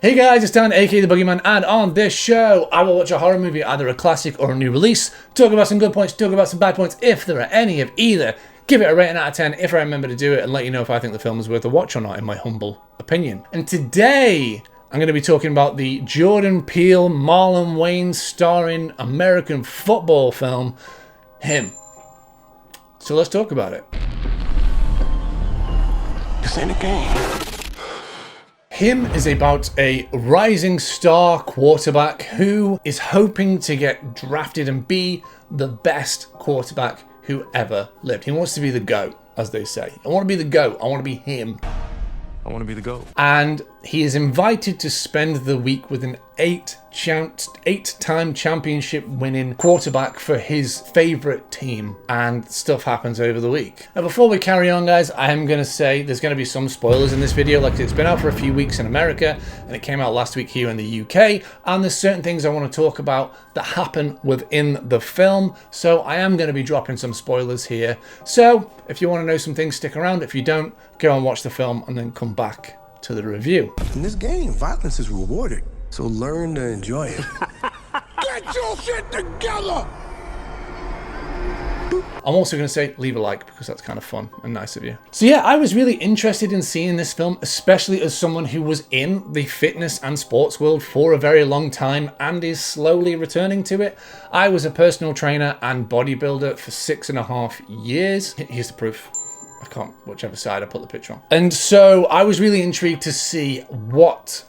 Hey guys, it's Dan, aka The Boogeyman, and on this show, I will watch a horror movie, either a classic or a new release, talk about some good points, talk about some bad points, if there are any of either, give it a rating out of 10 if I remember to do it, and let you know if I think the film is worth a watch or not, in my humble opinion. And today, I'm going to be talking about the Jordan Peele, Marlon Wayans starring American football film, Him. So let's talk about it. This ain't a game. Him is about a rising star quarterback who is hoping to get drafted and be the best quarterback who ever lived. He wants to be the GOAT, as they say. I want to be the GOAT. I want to be him. I want to be the GOAT. And he is invited to spend the week with an eight-time championship winning quarterback for his favorite team, and stuff happens over the week. Now, before we carry on, guys, I am going to say there's going to be some spoilers in this video. Like, it's been out for a few weeks in America and it came out last week here in the UK, and there's certain things I want to talk about that happen within the film, so I am going to be dropping some spoilers here. So if you want to know some things, stick around. If you don't, go and watch the film and then come back to the review. In this game, violence is rewarded, so learn to enjoy it. Get your shit together! I'm also going to say leave a like, because that's kind of fun and nice of you. So yeah, I was really interested in seeing this film, especially as someone who was in the fitness and sports world for a very long time and is slowly returning to it. I was a personal trainer and bodybuilder for 6.5 years. Here's the proof. I can't, whichever side I put the picture on. And so I was really intrigued to see what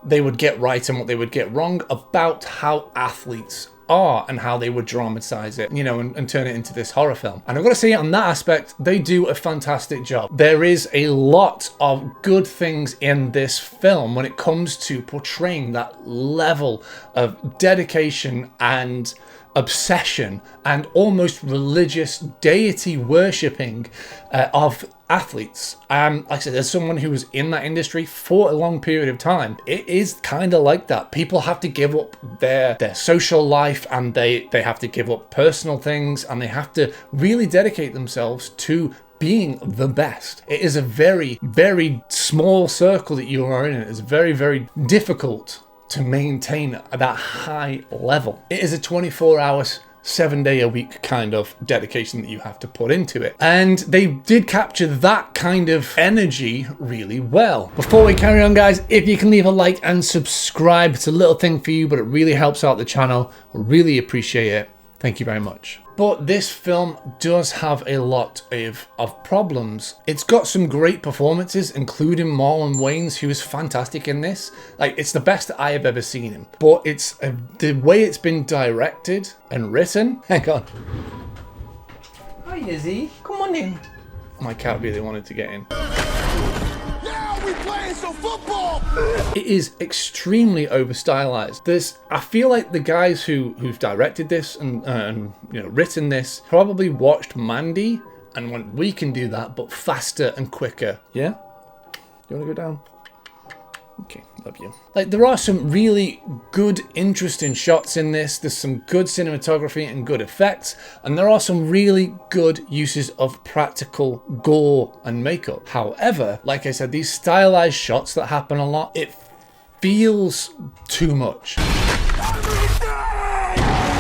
they would get right and what they would get wrong about how athletes are and how they would dramatize it, you know, and turn it into this horror film. And I've got to say, on that aspect, they do a fantastic job. There is a lot of good things in this film when it comes to portraying that level of dedication and obsession and almost religious deity worshipping of athletes. Like I said, as someone who was in that industry for a long period of time, it is kind of like that. People have to give up their social life, and they have to give up personal things, and they have to really dedicate themselves to being the best. It is a very, very small circle that you are in. It is very, very difficult to maintain that high level. It is a 24 hours, 7-day-a-week kind of dedication that you have to put into it. And they did capture that kind of energy really well. Before we carry on, guys, if you can leave a like and subscribe, it's a little thing for you, but it really helps out the channel. Really appreciate it. Thank you very much. But this film does have a lot of problems. It's got some great performances, including Marlon Wayans, who is fantastic in this. Like, it's the best that I have ever seen him. But it's the way it's been directed and written. Hang on. Hi, Izzy. Come on in. My cat really wanted to get in. We playing some football! It is extremely over stylized. I feel like the guys who've directed this and you know, written this probably watched Mandy and went, we can do that, but faster and quicker. Yeah? You want to go down? Okay, love you. Like, there are some really good, interesting shots in this. There's some good cinematography and good effects, and there are some really good uses of practical gore and makeup. However, like I said, these stylized shots that happen a lot, it feels too much.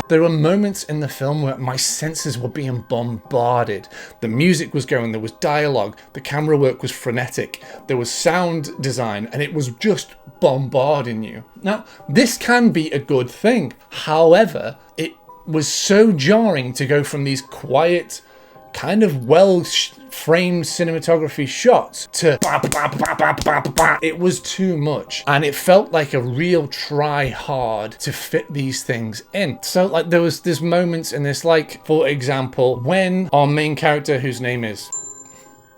There were moments in the film where my senses were being bombarded. The music was going, there was dialogue, the camera work was frenetic, there was sound design, and it was just bombarding you. Now, this can be a good thing. However, it was so jarring to go from these quiet, kind of well-framed cinematography shots to it was too much, and it felt like a real try hard to fit these things in. So like there's moments in this, like for example, when our main character, whose name is,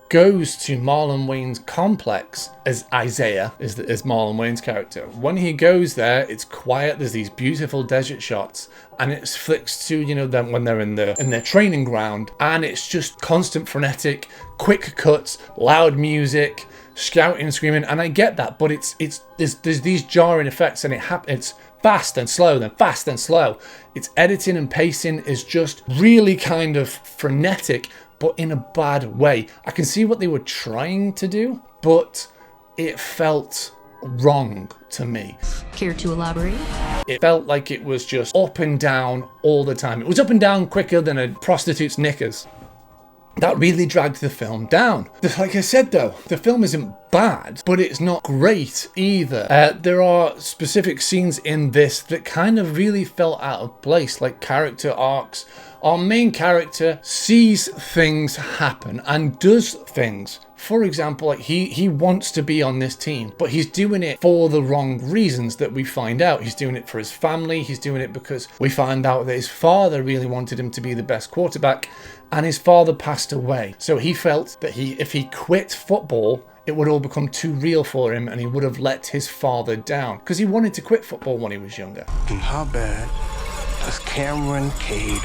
goes to Marlon Wayans' complex, as Isaiah is Marlon Wayans' character. When he goes there, it's quiet, there's these beautiful desert shots, and it flicks to, you know, them when they're in their training ground, and it's just constant frenetic, quick cuts, loud music, shouting, screaming, and I get that, but there's these jarring effects, and it's fast and slow, then fast and slow. Its editing and pacing is just really kind of frenetic, but in a bad way. I can see what they were trying to do, but it felt wrong to me. Care to elaborate? It felt like it was just up and down all the time. It was up and down quicker than a prostitute's knickers. That really dragged the film down. Like I said though, the film isn't bad, but it's not great either. There are specific scenes in this that kind of really felt out of place, like character arcs. Our main character sees things happen and does things. For example, like he wants to be on this team, but he's doing it for the wrong reasons that we find out. He's doing it for his family. He's doing it because we find out that his father really wanted him to be the best quarterback, and his father passed away. So he felt that if he quit football, it would all become too real for him and he would have let his father down because he wanted to quit football when he was younger. And how bad does Cameron Cade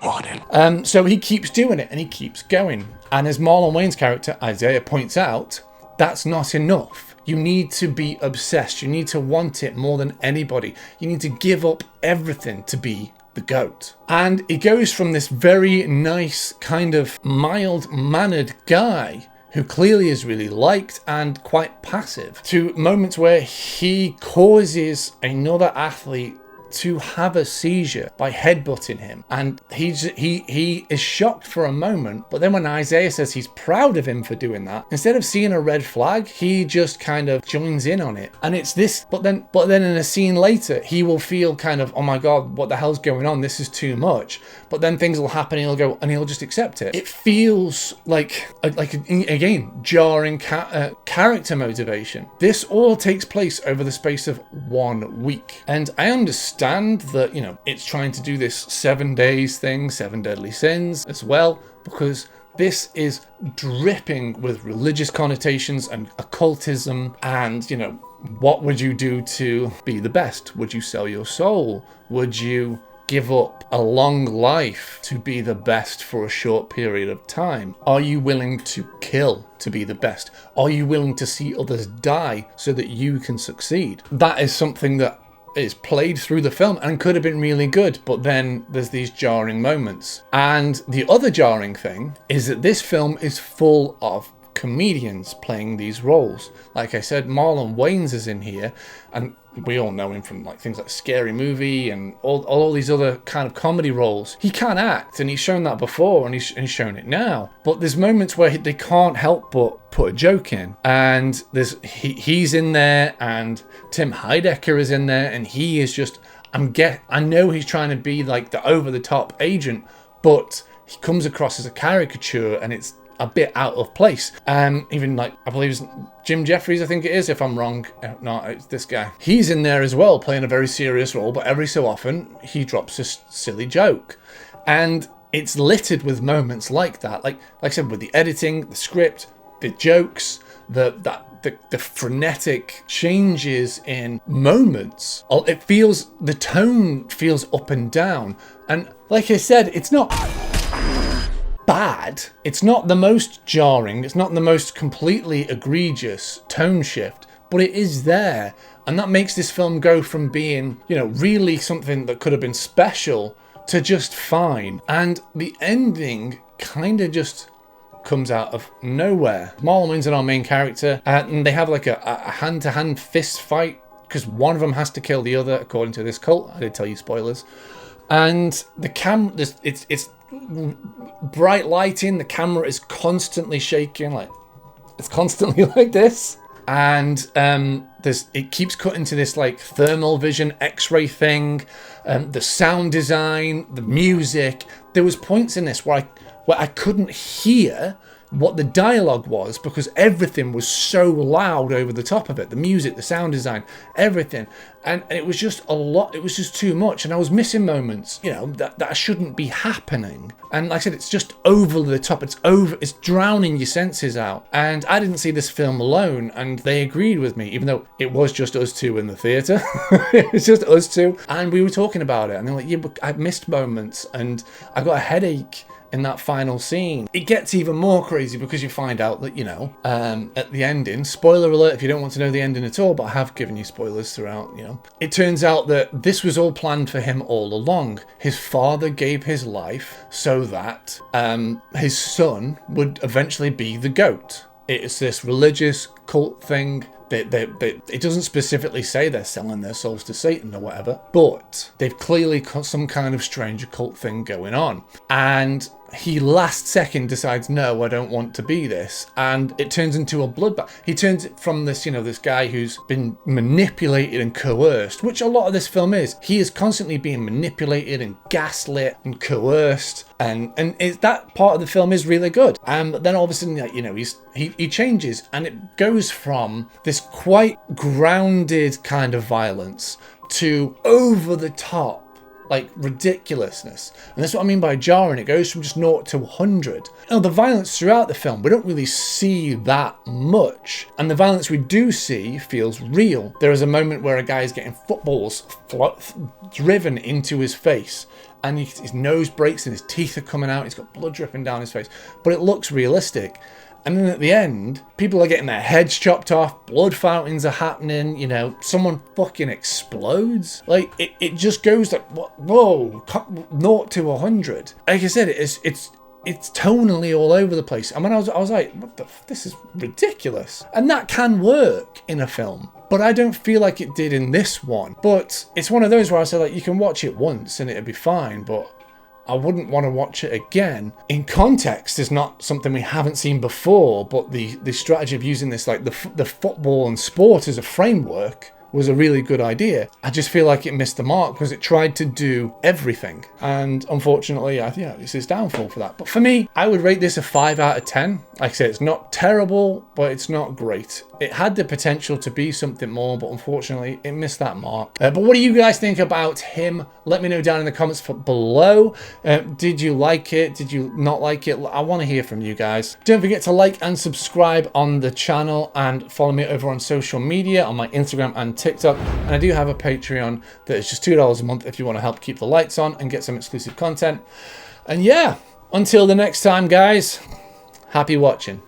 want it? So he keeps doing it and he keeps going. And as Marlon Wayne's character, Isaiah, points out, that's not enough. You need to be obsessed. You need to want it more than anybody. You need to give up everything to be the GOAT. And he goes from this very nice, kind of mild-mannered guy who clearly is really liked and quite passive, to moments where he causes another athlete to have a seizure by headbutting him, and he is shocked for a moment, but then when Isaiah says he's proud of him for doing that, instead of seeing a red flag, he just kind of joins in on it. And it's this, but then in a scene later he will feel kind of, oh my god, what the hell's going on, this is too much, but then things will happen and he'll go and he'll just accept it. It feels like again, jarring character motivation. This all takes place over the space of 1 week, and I understand that, you know, it's trying to do this 7 days thing, 7 deadly sins as well, because this is dripping with religious connotations and occultism, and, you know, what would you do to be the best? Would you sell your soul? Would you give up a long life to be the best for a short period of time? Are you willing to kill to be the best? Are you willing to see others die so that you can succeed? That is something that is played through the film and could have been really good, but then there's these jarring moments. And the other jarring thing is that this film is full of comedians playing these roles. Like I said, Marlon Wayans is in here, and we all know him from like things like Scary Movie and all these other kind of comedy roles. He can act, and he's shown that before, and he's shown it now. But there's moments where they can't help but put a joke in, and he's in there, and Tim Heidecker is in there, and he is just, I know he's trying to be like the over-the-top agent, but he comes across as a caricature, and it's a bit out of place. Even like, I believe it's Jim Jeffries, I think it is, if I'm wrong. No, it's this guy. He's in there as well, playing a very serious role, but every so often he drops a silly joke. And it's littered with moments like that. Like I said, with the editing, the script, the jokes, the frenetic changes in moments. The tone feels up and down. And like I said, it's not bad. It's not the most jarring. It's not the most completely egregious tone shift, but it is there. And that makes this film go from being, you know, really something that could have been special to just fine. And the ending kind of just comes out of nowhere. Marlon Wayans and our main character, and they have like a hand-to-hand fist fight because one of them has to kill the other, according to this cult. I did tell you spoilers. And the camera, it's bright lighting. The camera is constantly shaking, like it's constantly like this. And it keeps cutting to this like thermal vision X-ray thing. The sound design, the music. There was points in this where I couldn't hear what the dialogue was because everything was so loud over the top of it. The music, the sound design, everything. And it was just a lot. It was just too much. And I was missing moments, you know, that shouldn't be happening. And like I said, it's just over the top. It's drowning your senses out. And I didn't see this film alone, and they agreed with me, even though it was just us two in the theatre. It's just us two. And we were talking about it. And they're like, yeah, but I missed moments and I got a headache in that final scene. It gets even more crazy because you find out that, you know, at the ending, spoiler alert if you don't want to know the ending at all, but I have given you spoilers throughout, you know. It turns out that this was all planned for him all along. His father gave his life so that his son would eventually be the GOAT. It's this religious cult thing it doesn't specifically say they're selling their souls to Satan or whatever, but they've clearly got some kind of strange occult thing going on. And he last second decides, no, I don't want to be this. And it turns into a bloodbath. He turns it from this, this guy who's been manipulated and coerced, which a lot of this film is. He is constantly being manipulated and gaslit and coerced. And that part of the film is really good. But then all of a sudden, he changes, and it goes from this quite grounded kind of violence to over the top, like ridiculousness. And that's what I mean by jarring. It goes from just 0 to 100. The violence throughout the film, we don't really see that much. And the violence we do see feels real. There is a moment where a guy is getting footballs driven into his face, and his nose breaks and his teeth are coming out. He's got blood dripping down his face, but it looks realistic. And then at the end, people are getting their heads chopped off, blood fountains are happening, someone fucking explodes. Like, it just goes like, whoa, 0 to 100. Like I said, it's tonally all over the place. I mean, I was like, this is ridiculous. And that can work in a film, but I don't feel like it did in this one. But it's one of those where I say, like, you can watch it once and it'll be fine, but I wouldn't want to watch it again. In context, is not something we haven't seen before, but the strategy of using this, like the football and sport as a framework, was a really good idea. I just feel like it missed the mark because it tried to do everything. And unfortunately, this is downfall for that. But for me, I would rate this a 5 out of 10. Like I said, it's not terrible, but it's not great. It had the potential to be something more, but unfortunately, it missed that mark. But what do you guys think about him? Let me know down in the comments below. Did you like it? Did you not like it? I want to hear from you guys. Don't forget to like and subscribe on the channel, and follow me over on social media, on my Instagram and TikTok. And I do have a Patreon that is just $2 a month if you want to help keep the lights on and get some exclusive content. And yeah, until the next time, guys, happy watching.